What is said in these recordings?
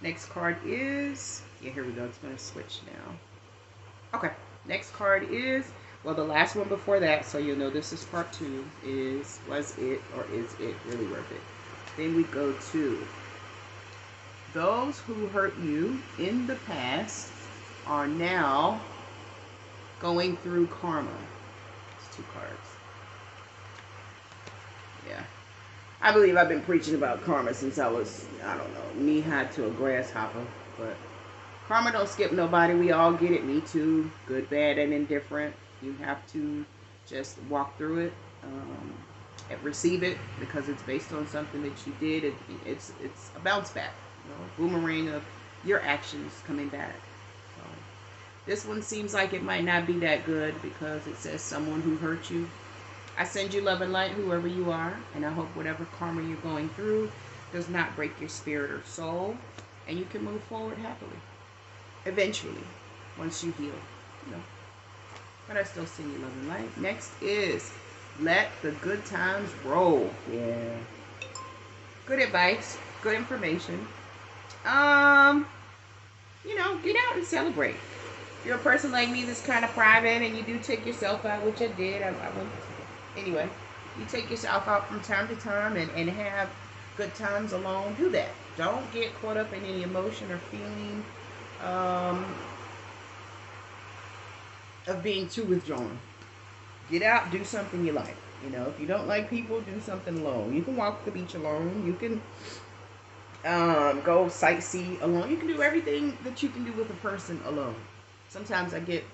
Next card is, yeah, here we go. It's going to switch now. Okay, next card is, well, the last one before that, so you'll know this is part 2, is, was it or is it really worth it? Then we go to, those who hurt you in the past are now going through karma. It's 2 cards. Yeah. I believe I've been preaching about karma since I was, I don't know, knee-high to a grasshopper. But karma don't skip nobody. We all get it. Me too. Good, bad, and indifferent. You have to just walk through it, and receive it, because it's based on something that you did. It's a bounce back, you know, boomerang of your actions coming back. So this one seems like it might not be that good because it says someone who hurt you. I send you love and light, whoever you are, and I hope whatever karma you're going through does not break your spirit or soul, and you can move forward happily. Eventually, once you heal, you know. But I still send you love and light. Next is let the good times roll. Yeah. Good advice, good information. You know, get out and celebrate. If you're a person like me that's kind of private and you do take yourself out, which I did, I went. Anyway, you take yourself out from time to time and have good times alone. Do that. Don't get caught up in any emotion or feeling of being too withdrawn. Get out, do something you like. You know, if you don't like people, do something alone. You can walk the beach alone. You can go sightsee alone. You can do everything that you can do with a person alone. Sometimes I get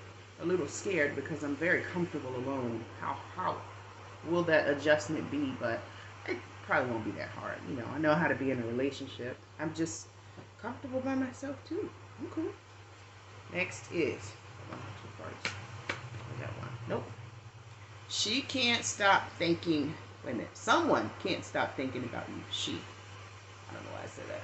a little scared because I'm very comfortable alone. How will that adjustment be? But it probably won't be that hard. You know, I know how to be in a relationship. I'm just comfortable by myself too. I'm cool. Next is, 2 cards. I got one. Nope. She can't stop thinking. Wait a minute. Someone can't stop thinking about you. She. I don't know why I said that.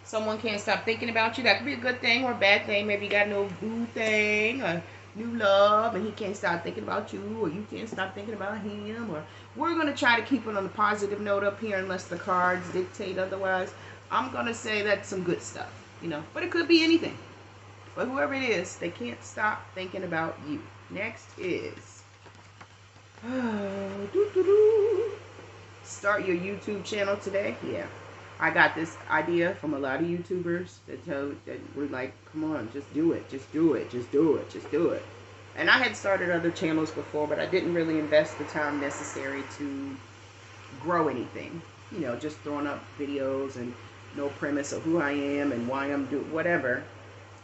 Someone can't stop thinking about you. That could be a good thing or a bad thing. Maybe you got no boo thing or new love and he can't stop thinking about you, or you can't stop thinking about him. Or we're going to try to keep it on a positive note up here unless the cards dictate otherwise. I'm going to say that's some good stuff, you know. But it could be anything. But whoever it is, they can't stop thinking about you. Next is start your YouTube channel today. Yeah. I got this idea from a lot of YouTubers that were like, come on, just do it, just do it, just do it, just do it. And I had started other channels before, but I didn't really invest the time necessary to grow anything. You know, just throwing up videos and no premise of who I am and why I'm doing whatever,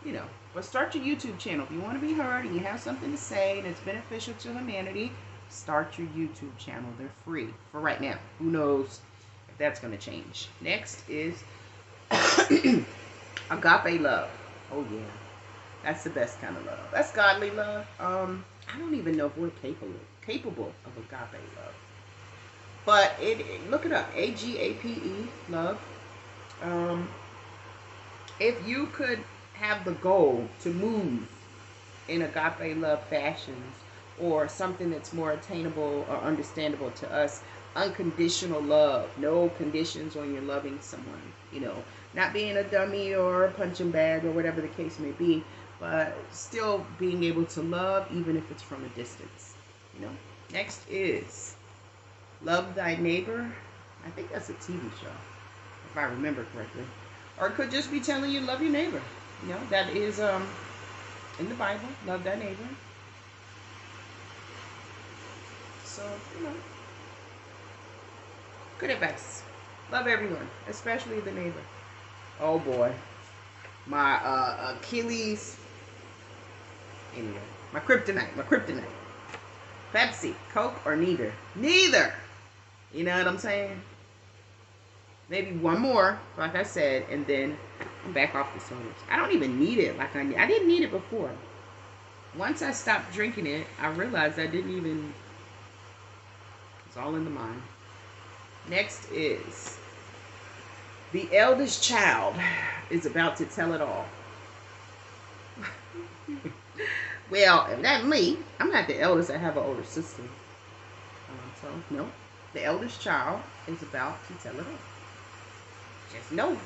you know. But start your YouTube channel. If you want to be heard and you have something to say and it's beneficial to humanity, start your YouTube channel. They're free for right now. Who knows? That's going to change. Next is agape love. Oh yeah, that's the best kind of love. That's godly love. I don't even know if we're capable of agape love, but look it up. AGAPE love. If you could have the goal to move in agape love fashions, or something that's more attainable or understandable to us, unconditional love, no conditions on your loving someone, you know, not being a dummy or a punching bag or whatever the case may be, but still being able to love even if it's from a distance, you know. Next is love thy neighbor. I think that's a TV show, if I remember correctly. Or it could just be telling you love your neighbor. You know, that is in the Bible, love thy neighbor. So, you know, good advice. Love everyone, especially the neighbor. Oh boy. My Achilles. Anyway, my kryptonite. Pepsi, Coke, or neither? Neither. You know what I'm saying? Maybe one more, like I said, and then I'm back off the sodas. I don't even need it like I didn't need it before. Once I stopped drinking it, I realized I didn't even. It's all in the mind. Next is the eldest child is about to tell it all. Well, that's me. I'm not the eldest. I have an older sister. So, no. The eldest child is about to tell it all. Just know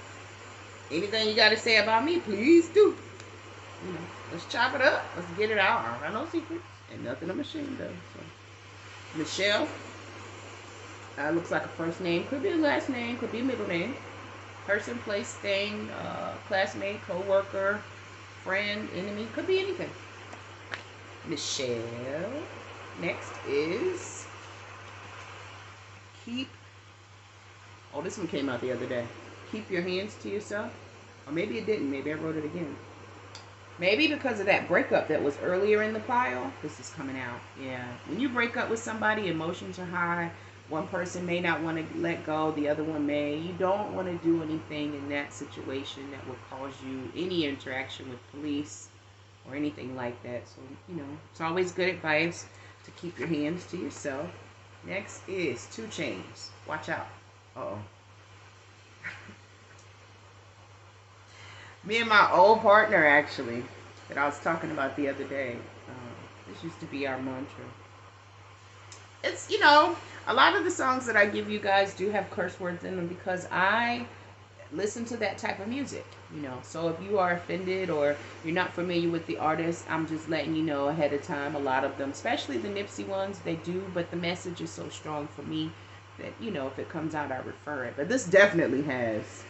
Anything you got to say about me, please do. You know, let's chop it up. Let's get it out. I don't have no secrets and nothing I'm ashamed of. So, Michelle, looks like a first name. Could be a last name. Could be a middle name. Person, place, thing, classmate, co-worker, friend, enemy. Could be anything. Michelle. Next is keep. Oh, this one came out the other day. Keep your hands to yourself. Or maybe it didn't. Maybe I wrote it again. Maybe because of that breakup that was earlier in the pile, this is coming out. Yeah. When you break up with somebody, emotions are high. One person may not want to let go. The other one may. You don't want to do anything in that situation that will cause you any interaction with police or anything like that. So, you know, it's always good advice to keep your hands to yourself. Next is 2 Chainz. Watch out. Uh-oh. Me and my old partner, actually, that I was talking about the other day, this used to be our mantra. It's, you know, a lot of the songs that I give you guys do have curse words in them because I listen to that type of music, you know. So if you are offended or you're not familiar with the artist, I'm just letting you know ahead of time. A lot of them, especially the Nipsey ones, they do, but the message is so strong for me that, you know, if it comes out, I refer it. But this definitely has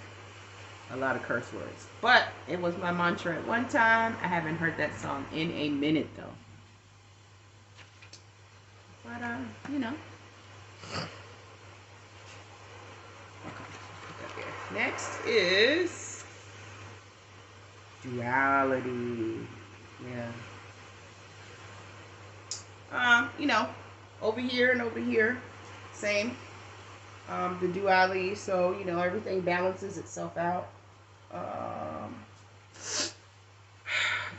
a lot of curse words. But it was my mantra at one time. I haven't heard that song in a minute, though. But, you know. Okay. Next is duality. Yeah. You know, over here and over here, same. The duality, so, you know, everything balances itself out.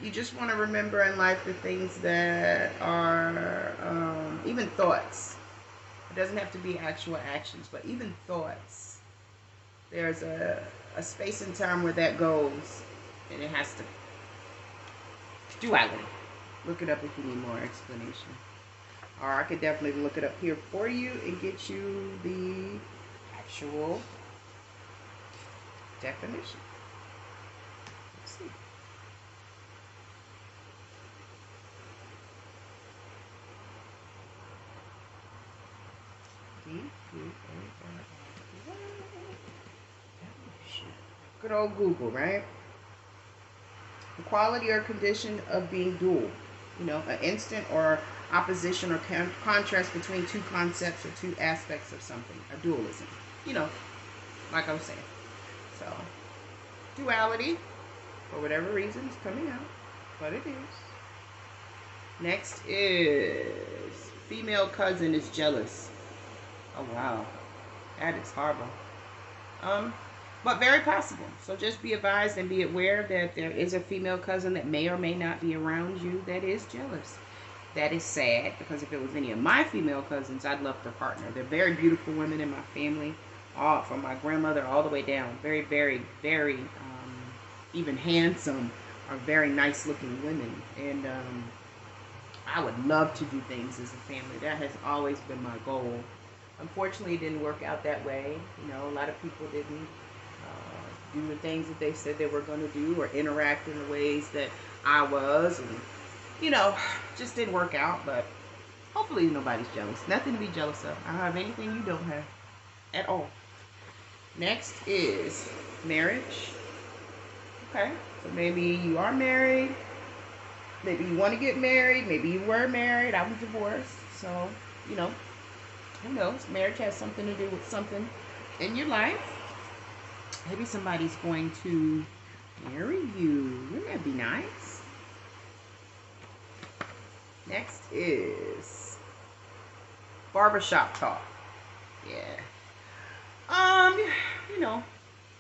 You just want to remember in life the things that are, even thoughts. It doesn't have to be actual actions, but even thoughts. There's a space and time where that goes, and it has to. Duality. Look it up if you need more explanation. Or I could definitely look it up here for you and get you the actual definition. Let's see. Good old Google, right? The quality or condition of being dual. You know, an instant or opposition or contrast between 2 concepts or 2 aspects of something. A dualism. You know, like I was saying. So, duality, for whatever reason, is coming out. But it is. Next is female cousin is jealous. Oh, wow. That is horrible. But very possible. So just be advised and be aware that there is a female cousin that may or may not be around you that is jealous. That is sad, because if it was any of my female cousins, I'd love their partner. They're very beautiful women in my family, all from my grandmother all the way down. Very, very, very, even handsome, are very nice looking women. And I would love to do things as a family. That has always been my goal. Unfortunately, it didn't work out that way. You know, a lot of people didn't do the things that they said they were going to do or interact in the ways that I was. And, you know, just didn't work out. But hopefully nobody's jealous. Nothing to be jealous of. I don't have anything you don't have at all. Next is marriage. Okay. So maybe you are married. Maybe you want to get married. Maybe you were married. I was divorced. So, you know, who knows? Marriage has something to do with something in your life. Maybe somebody's going to marry you. Wouldn't that be nice? Next is barbershop talk. Yeah. You know,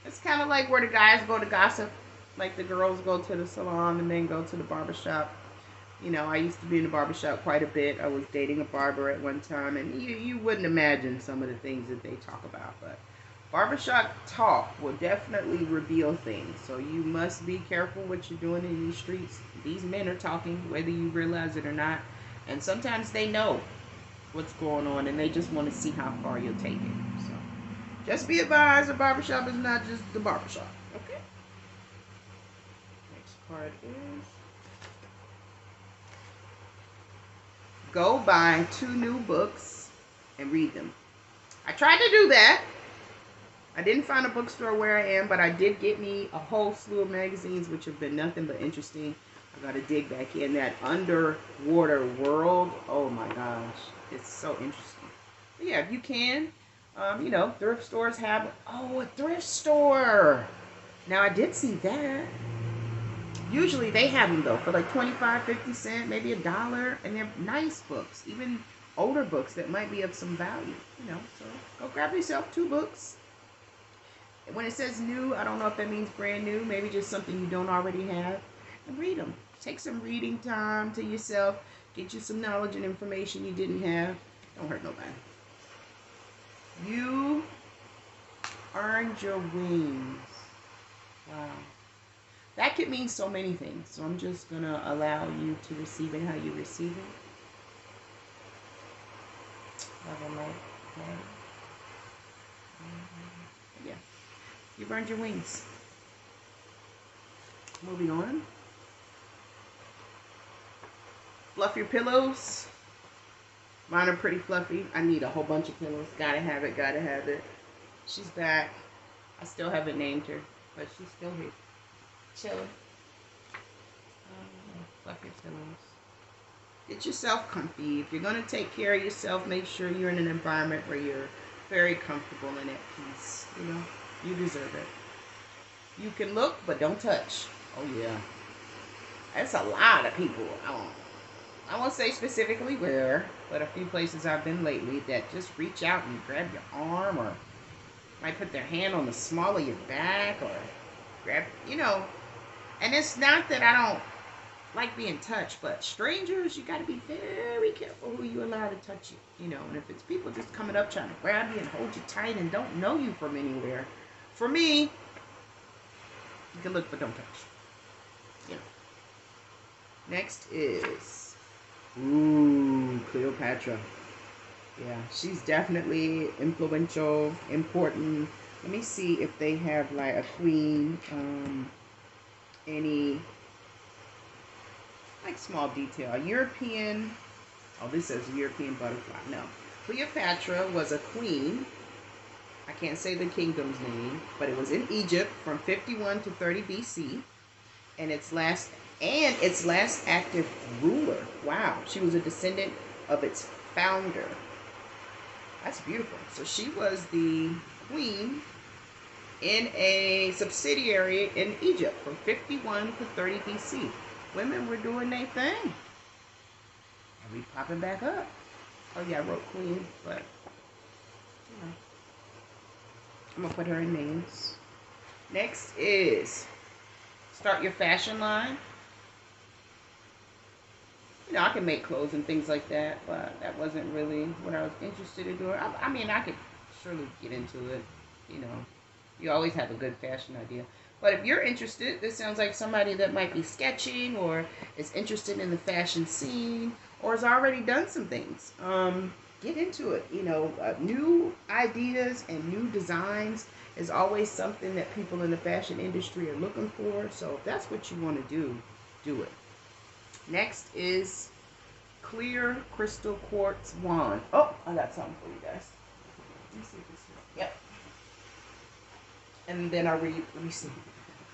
it's kind of like where the guys go to gossip. Like the girls go to the salon and then go to the barbershop. You know, I used to be in the barbershop quite a bit. I was dating a barber at one time, and you wouldn't imagine some of the things that they talk about. But barbershop talk will definitely reveal things. So you must be careful what you're doing in these streets. These men are talking, whether you realize it or not. And sometimes they know what's going on, and they just want to see how far you'll take it. So just be advised, a barbershop is not just the barbershop. Okay? card is, go buy 2 new books and read them. I tried to do that. I didn't find a bookstore where I am, but I did get me a whole slew of magazines, which have been nothing but interesting. I got to dig back in that underwater world. Oh my gosh, it's so interesting. But yeah, if you can, you know, thrift stores have, oh, a thrift store. Now I did see that. Usually they have them though for like 25, 50 cents, maybe $1, and they're nice books, even older books that might be of some value, you know. So go grab yourself 2 books. When it says new, I don't know if that means brand new, maybe just something you don't already have, and read them. Take some reading time to yourself, get you some knowledge and information you didn't have. Don't hurt nobody. You earned your wings. Wow. That could mean so many things. So I'm just going to allow you to receive it how you receive it. Yeah. You've earned your wings. Moving on. Fluff your pillows. Mine are pretty fluffy. I need a whole bunch of pillows. Gotta have it, gotta have it. She's back. I still haven't named her, but she's still here. Chilling. Fluff your pillows. Get yourself comfy. If you're going to take care of yourself, make sure you're in an environment where you're very comfortable and at peace. You know, you deserve it. You can look, but don't touch. Oh, yeah. That's a lot of people. I won't say specifically where, but a few places I've been lately that just reach out and grab your arm, or might put their hand on the small of your back, or grab, you know. And it's not that I don't like being touched, but strangers, you got to be very careful who you allow to touch you, you know. And if it's people just coming up trying to grab you and hold you tight and don't know you from anywhere, for me, you can look but don't touch, you know. Next is, ooh, Cleopatra. Yeah, she's definitely influential, important. Let me see if they have like a queen, any like small detail. A European, oh, this says European butterfly. No. Cleopatra was a queen. I can't say the kingdom's name, but it was in Egypt from 51 to 30 BC. And its last active ruler. Wow. She was a descendant of its founder. That's beautiful. So she was the queen in a subsidiary in Egypt from 51 to 30 BC. Women were doing their thing. And we popping back up. Oh yeah, I wrote queen, but you know, I'm gonna put her in names. Next is start your fashion line. You know, I can make clothes and things like that, but that wasn't really what I was interested in doing. I mean, I could surely get into it, you know. You always have a good fashion idea. But if you're interested, this sounds like somebody that might be sketching or is interested in the fashion scene or has already done some things. Get into it. You know, new ideas and new designs is always something that people in the fashion industry are looking for. So if that's what you want to do, do it. Next is clear crystal quartz wand. Oh, I got something for you guys. Let me see if this is, yep. And then I'll read. Let me see.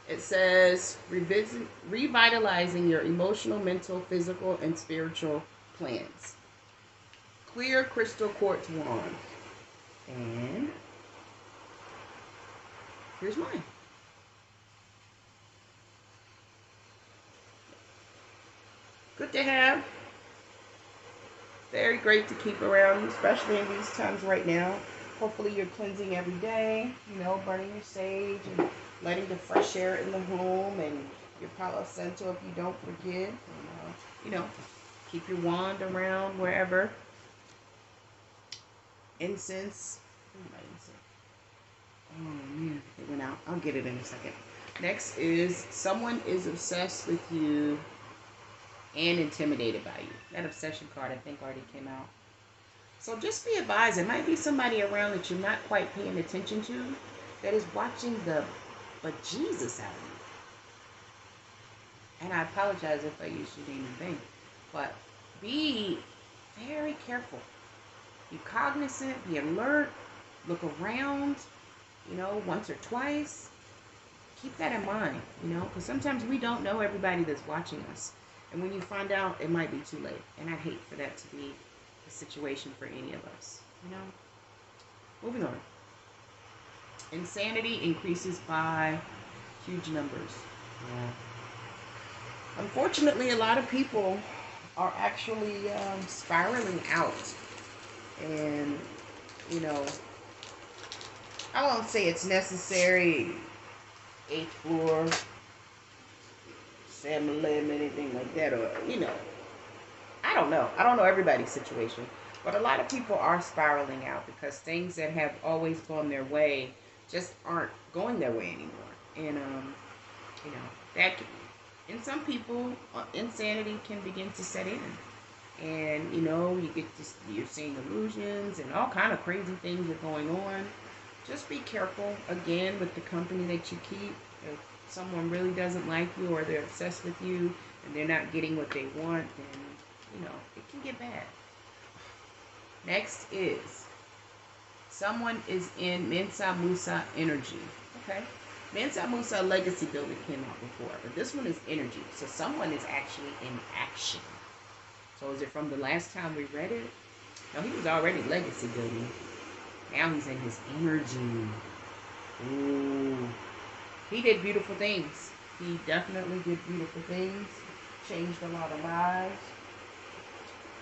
It says revitalizing your emotional, mental, physical, and spiritual plans. Clear crystal quartz wand. And here's mine. Good to have. Very great to keep around you, especially in these times right now. Hopefully you're cleansing every day, you know, burning your sage and letting the fresh air in the home and your Palo Santo if you don't forget. And, you know, keep your wand around wherever. Incense. Oh man, it went out. I'll get it in a second. Next is someone is obsessed with you and intimidated by you. That obsession card I think already came out. So just be advised, there might be somebody around that you're not quite paying attention to that is watching the bejesus out of And I apologize if I used your name in vain. But be very careful. Be cognizant, be alert, look around, once or twice. Keep that in mind, because sometimes we don't know everybody that's watching us. And when you find out, it might be too late. And I'd hate for that to be the situation for any of us, Moving on. Insanity increases by huge numbers. Yeah. Unfortunately, a lot of people are actually spiraling out. And, I won't say it's necessary, 8th floor, 7-Eleven, anything like that, or, I don't know. I don't know everybody's situation. But a lot of people are spiraling out because things that have always gone their way just aren't going their way anymore. And, that in some people, insanity can begin to set in. And, you're seeing illusions and all kind of crazy things are going on. Just be careful, again, with the company that you keep. If someone really doesn't like you or they're obsessed with you and they're not getting what they want, then, it can get bad. Next is someone is in Mensa Musa energy. Okay. Mensa Musa legacy building came out before, but this one is energy. So someone is actually in action. So is it from the last time we read it? No, he was already legacy building. Now he's in his energy. Ooh. He did beautiful things. He definitely did beautiful things. Changed a lot of lives.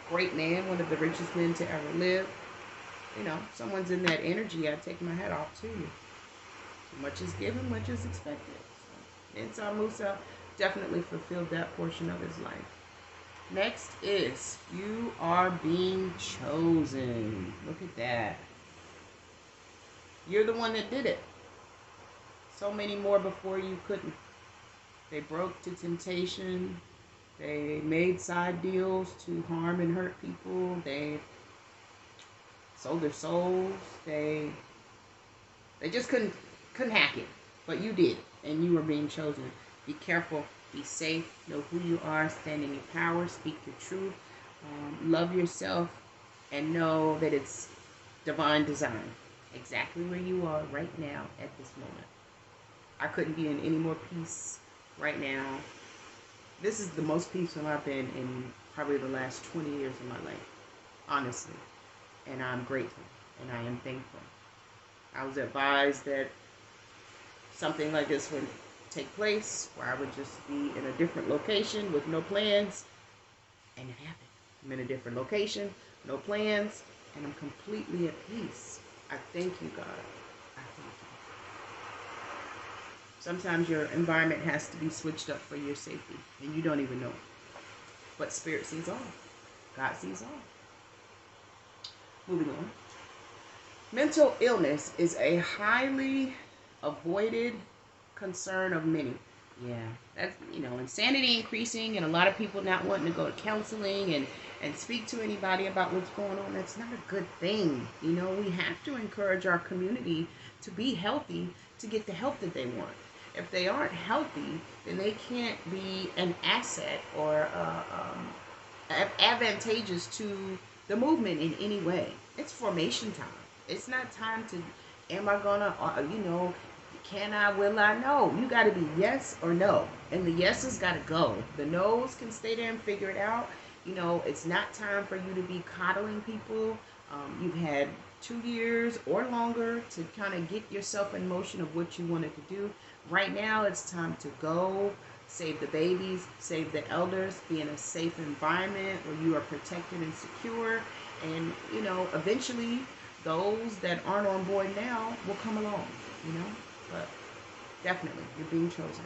Great man, one of the richest men to ever live. Someone's in that energy. I take my hat off to you. Much is given, much is expected. So, Mensa Musa definitely fulfilled that portion of his life. Next is you are being chosen. Look at that. You're the one that did it. So many more before you couldn't. They broke to temptation. They made side deals to harm and hurt people. They sold their souls. They just couldn't hack it. But you did. And you were being chosen. Be careful. Be safe. Know who you are. Stand in your power. Speak your truth. Love yourself. And know that it's divine design. Exactly where you are right now at this moment. I couldn't be in any more peace right now. This is the most peaceful I've been in probably the last 20 years of my life. Honestly. And I'm grateful. And I am thankful. I was advised that something like this would take place, where I would just be in a different location with no plans. And it happened. I'm in a different location, no plans, and I'm completely at peace. I thank you, God. I thank you. Sometimes your environment has to be switched up for your safety, and you don't even know it. But Spirit sees all. God sees all. Moving on. Mental illness is a highly avoided concern of many. Yeah, that's, insanity increasing and a lot of people not wanting to go to counseling and speak to anybody about what's going on. That's not a good thing. We have to encourage our community to be healthy to get the help that they want. If they aren't healthy, then they can't be an asset or advantageous to the movement in any way. It's formation time. It's not time to, am I gonna, can I, will I? No. You got to be yes or no. And the yeses got to go. The no's can stay there and figure it out. It's not time for you to be coddling people. You've had 2 years or longer to kind of get yourself in motion of what you wanted to do. Right now, it's time to go. Save the babies. Save the elders. Be in a safe environment where you are protected and secure. And, eventually, those that aren't on board now will come along, But definitely, you're being chosen.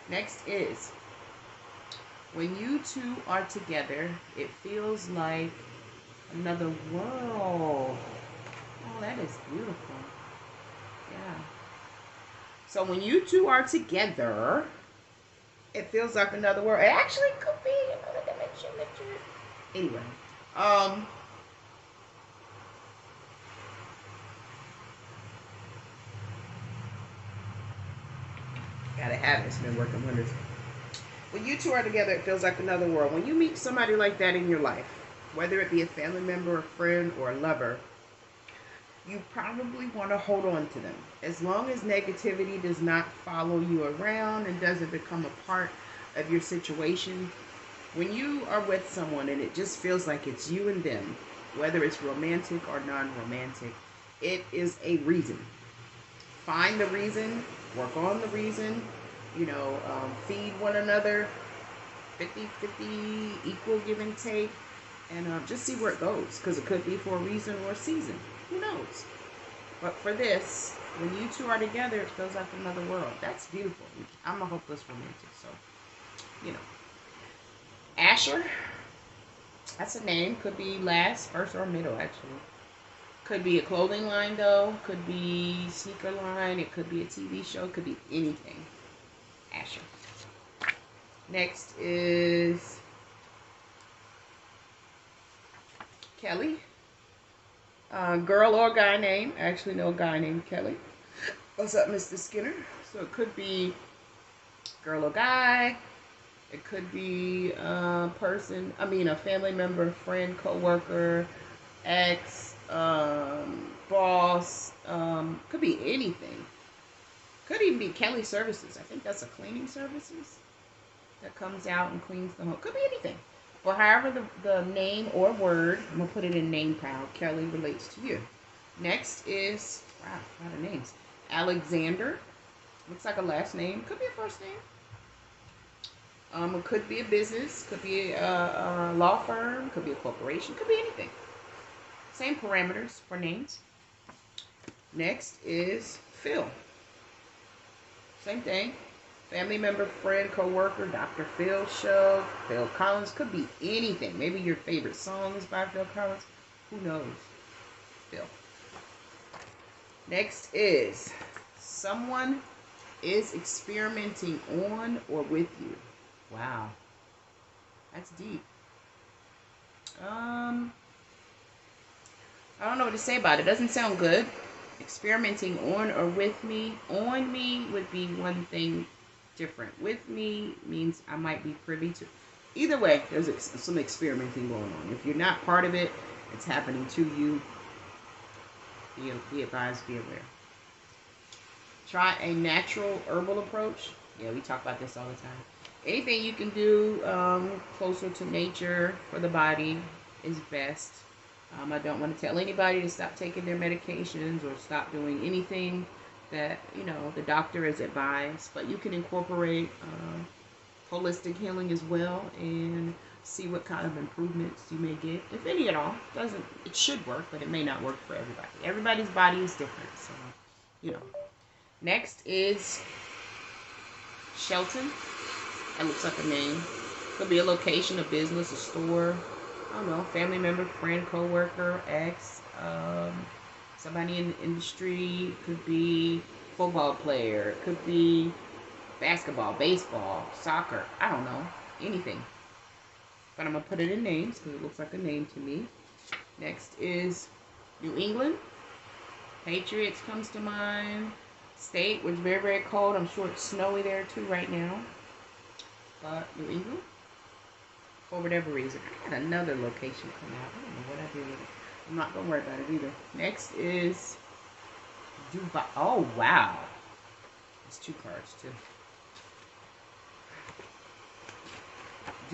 Next is, when you two are together, it feels like another world. Oh, that is beautiful. Yeah. So when you two are together, it feels like another world. It actually could be another dimension that you're... Anyway, gotta have it. It's been working wonders. When you two are together, it feels like another world. When you meet somebody like that in your life, whether it be a family member, a friend, or a lover, you probably want to hold on to them. As long as negativity does not follow you around and doesn't become a part of your situation, when you are with someone and it just feels like it's you and them, whether it's romantic or non-romantic, it is a reason. Find the reason, work on the reason, feed one another, 50-50, equal give and take, and just see where it goes, because it could be for a reason or a season. Who knows? But for this, when you two are together, it feels like another world. That's beautiful. I'm a hopeless romantic, so, Asher, that's a name. Could be last, first, or middle, actually. Could be a clothing line, though. Could be sneaker line. It could be a TV show. It could be anything. Asher. Next is Kelly. Girl or guy name. I actually know a guy named Kelly. What's up, Mr. Skinner? So it could be girl or guy. It could be a family member, friend, co-worker, ex, boss. Could be anything. Could even be Kelly Services. I think that's a cleaning services that comes out and cleans the home. Could be anything. Well, however the name or word, I'm going to put it in name pile, Kelly relates to you. Next is, wow, a lot of names. Alexander. Looks like a last name. Could be a first name. It could be a business. Could be a law firm. Could be a corporation. Could be anything. Same parameters for names. Next is Phil. Same thing. Family member, friend, co-worker, Dr. Phil show, Phil Collins. Could be anything. Maybe your favorite song is by Phil Collins. Who knows? Phil. Next is someone is experimenting on or with you. Wow. That's deep. I don't know what to say about it. It doesn't sound good. Experimenting on or with me. On me would be one thing different. With me means I might be privy to. Either way, there's some experimenting going on. If you're not part of it, it's happening to you. Be advised, be aware. Try a natural herbal approach. Yeah, we talk about this all the time. Anything you can do closer to nature for the body is best. I don't want to tell anybody to stop taking their medications or stop doing anything that, the doctor has advised. But you can incorporate holistic healing as well and see what kind of improvements you may get, if any at all. It should work, but it may not work for everybody. Everybody's body is different, so, Next is Shelton. That looks like a name. Could be a location, a business, a store. I don't know, family member, friend, co-worker, ex, somebody in the industry. Could be football player. Could be basketball, baseball, soccer. I don't know, anything. But I'm going to put it in names because it looks like a name to me. Next is New England. Patriots comes to mind. State, which is very, very cold. I'm sure it's snowy there too right now. But New England. For whatever reason. I had another location come out. I don't know what I did with it. I'm not going to worry about it either. Next is Dubai. Oh, wow. There's 2 cards, too.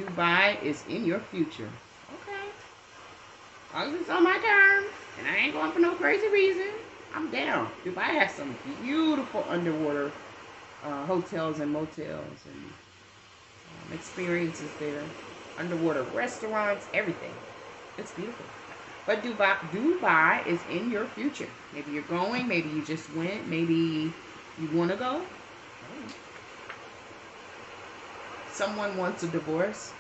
Dubai is in your future. Okay. As long as it's on my terms, and I ain't going for no crazy reason, I'm down. Dubai has some beautiful underwater hotels and motels and experiences there. Underwater restaurants, everything. It's beautiful. But Dubai is in your future. Maybe you're going, maybe you just went, maybe you want to go. Someone wants a divorce.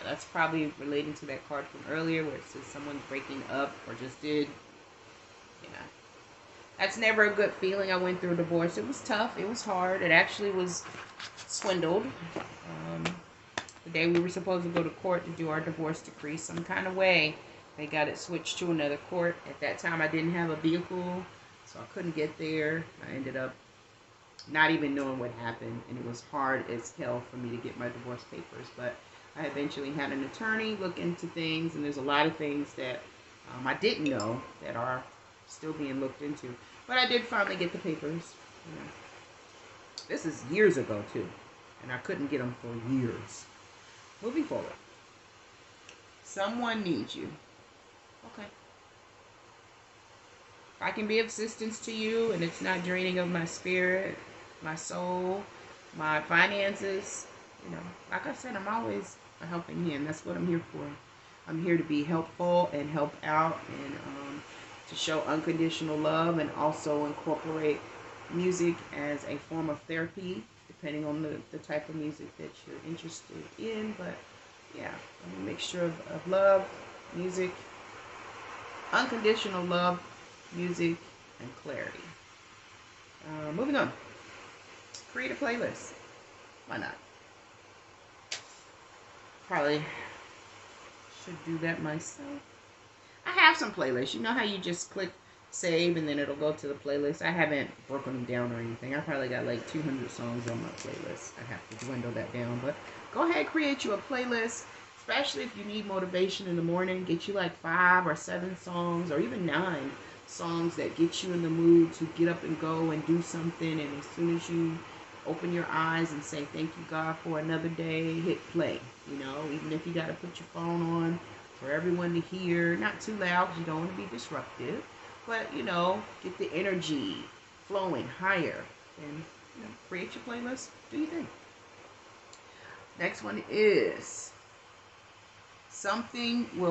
That's probably relating to that card from earlier where it says someone's breaking up or just did. That's never a good feeling. I went through a divorce. It was tough. It was hard. It actually was swindled. The day we were supposed to go to court to do our divorce decree, some kind of way, they got it switched to another court. At that time, I didn't have a vehicle, so I couldn't get there. I ended up not even knowing what happened, and it was hard as hell for me to get my divorce papers. But I eventually had an attorney look into things, and there's a lot of things that I didn't know that are still being looked into. But I did finally get the papers. You know. This is years ago, too, and I couldn't get them for years. Moving forward. Someone needs you. Okay. If I can be of assistance to you and it's not draining of my spirit, my soul, my finances, you know, like I said, I'm always a helping hand. That's what I'm here for. I'm here to be helpful and help out, and to show unconditional love, and also incorporate music as a form of therapy, depending on the type of music that you're interested in. But yeah, a mixture of love, music, unconditional love, music, and clarity. Moving on. Create a playlist. Why not? Probably should do that myself. I have some playlists. You know how you just click save and then it'll go to the playlist? I haven't broken them down or anything. I probably got like 200 songs on my playlist. I have to dwindle that down. But go ahead, create you a playlist. Especially if you need motivation in the morning. Get you like 5 or 7 songs, or even 9 songs that get you in the mood to get up and go and do something. And as soon as you open your eyes and say thank you God for another day, hit play. You know, even if you got to put your phone on for everyone to hear, not too loud because you don't want to be disruptive, but you know, get the energy flowing higher, and you know, create your playlist. Do your thing. Next one is something will